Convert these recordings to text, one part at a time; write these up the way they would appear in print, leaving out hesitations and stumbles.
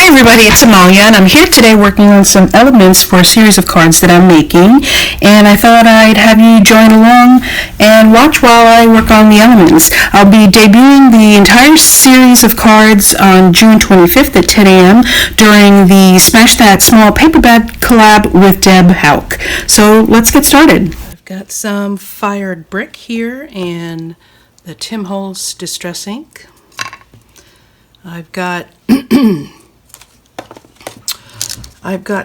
everybody, it's Amalia, and I'm here today working on some elements for a series of cards that I'm making, and I thought I'd have you join along and watch while I work on the elements. I'll be debuting the entire series of cards on June 25th at 10 a.m. during the Smash That Small Paperback collab with Deb Hauk. So let's get started. I've got some fired brick here and the Tim Holtz Distress ink. I've got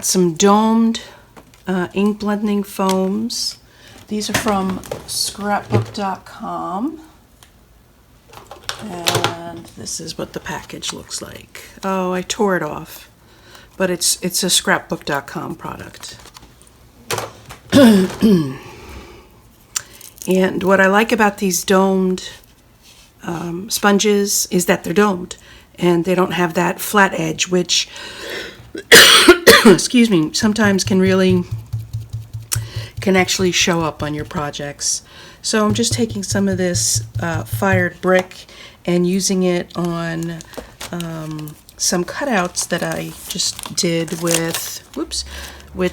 some domed ink blending foams. These are from scrapbook.com. And this is what the package looks like. Oh, I tore it off. But it's a scrapbook.com product. And what I like about these domed sponges is that they're domed. And they don't have that flat edge, which, excuse me, sometimes can actually show up on your projects. So I'm just taking some of this fired brick and using it on some cutouts that I just did with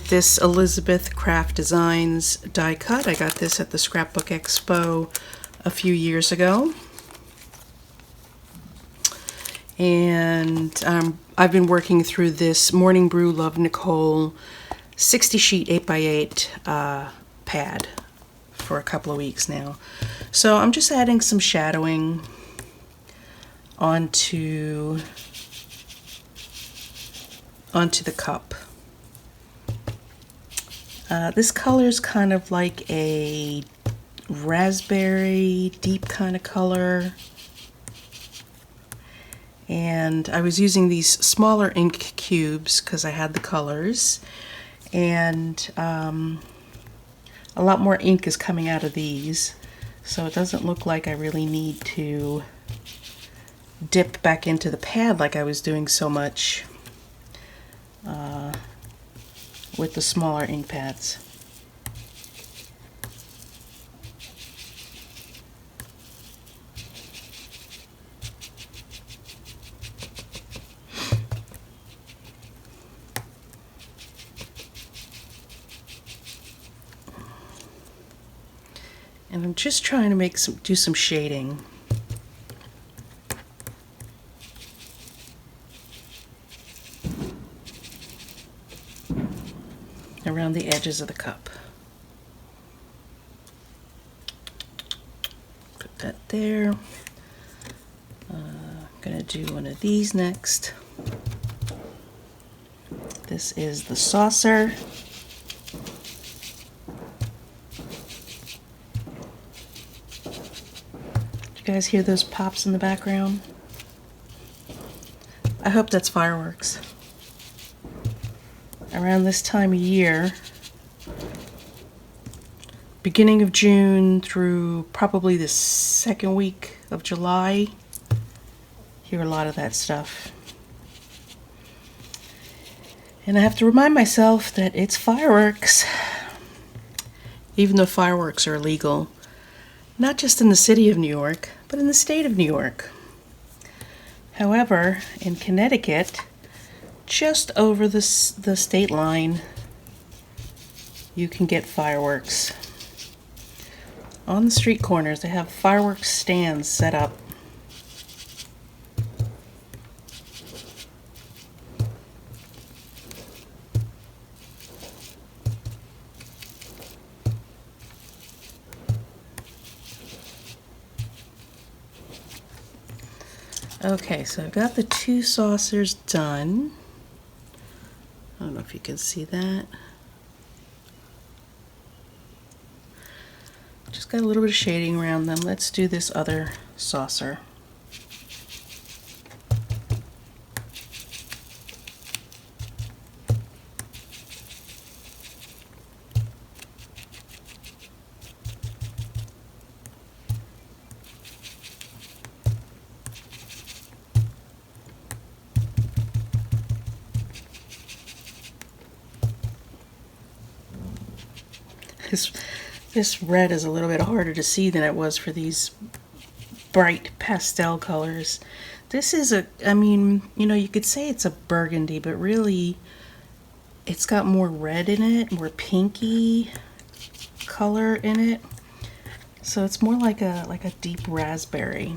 this Elizabeth Craft Designs die cut. I got this at the Scrapbook Expo a few years ago. And I've been working through this Morning Brew Love Nicole 60 sheet 8x8 pad for a couple of weeks now. So I'm just adding some shadowing onto the cup. This color is kind of like a raspberry deep kind of color. And I was using these smaller ink cubes because I had the colors, and a lot more ink is coming out of these, so it doesn't look like I really need to dip back into the pad like I was doing so much with the smaller ink pads. And I'm just trying to do some shading. Around the edges of the cup. Put that there. I'm gonna do one of these next. This is the saucer. You guys hear those pops in the background? I hope that's fireworks. Around this time of year, beginning of June through probably the second week of July, hear a lot of that stuff. And I have to remind myself that it's fireworks, even though fireworks are illegal. Not just in the city of New York, but in the state of New York. However, in Connecticut, just over the state line, you can get fireworks. On the street corners, they have fireworks stands set up. Okay, so I've got the two saucers done. I don't know if you can see that. Just got a little bit of shading around them. Let's do this other saucer. This red is a little bit harder to see than it was for these bright pastel colors. This is I mean, you could say it's a burgundy, but really it's got more red in it, more pinky color in it. So it's more like a deep raspberry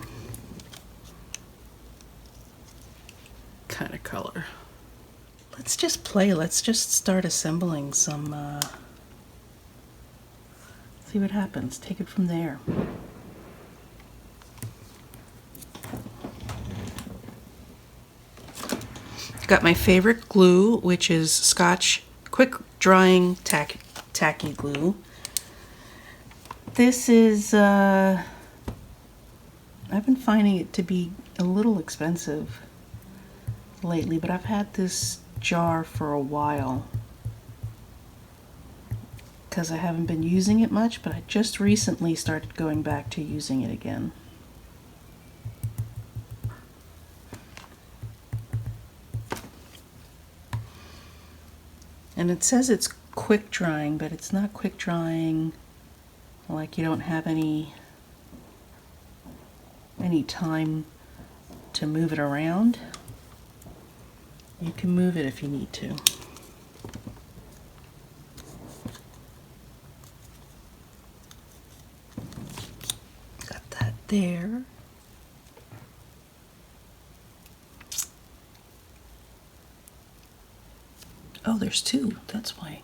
kind of color. Let's just play. Let's just start assembling some, see what happens. Take it from there. Got my favorite glue, which is Scotch quick drying tacky glue. This is, I've been finding it to be a little expensive lately, but I've had this jar for a while because I haven't been using it much, but I just recently started going back to using it again. And it says it's quick drying, but it's not quick drying like you don't have any time to move it around. You can move it if you need to. Got that there. Oh, there's two, that's why.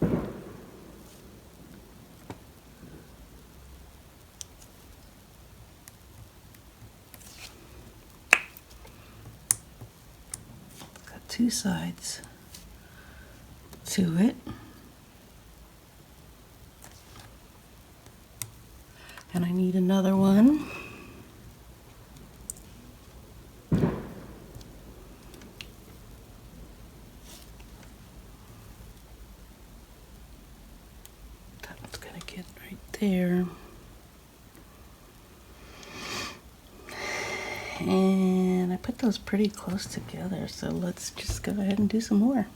Got two sides to it. And I need another one. There. And I put those pretty close together, so let's just go ahead and do some more.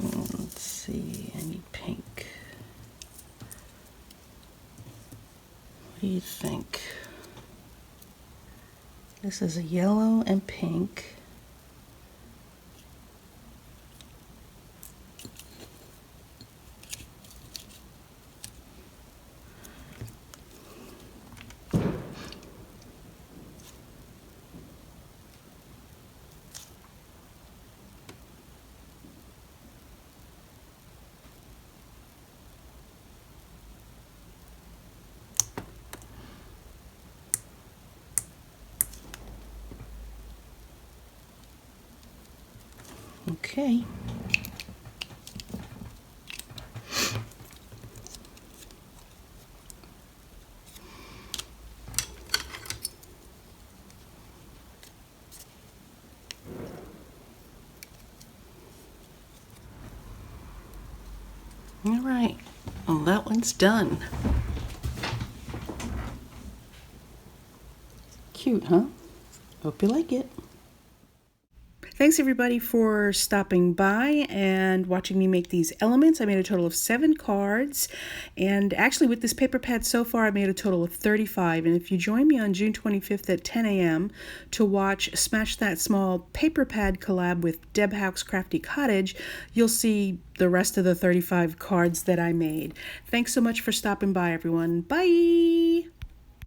Let's see, I need pink. What do you think? This is a yellow and pink. Okay. All right. Well, that one's done. Cute, huh? Hope you like it. Thanks everybody for stopping by and watching me make these elements. I made a total of 7 cards, and actually with this paper pad so far I made a total of 35. And if you join me on June 25th at 10 a.m. to watch Smash That Small paper pad collab with Deb Houck's Crafty Cottage, you'll see the rest of the 35 cards that I made. Thanks so much for stopping by, everyone. Bye!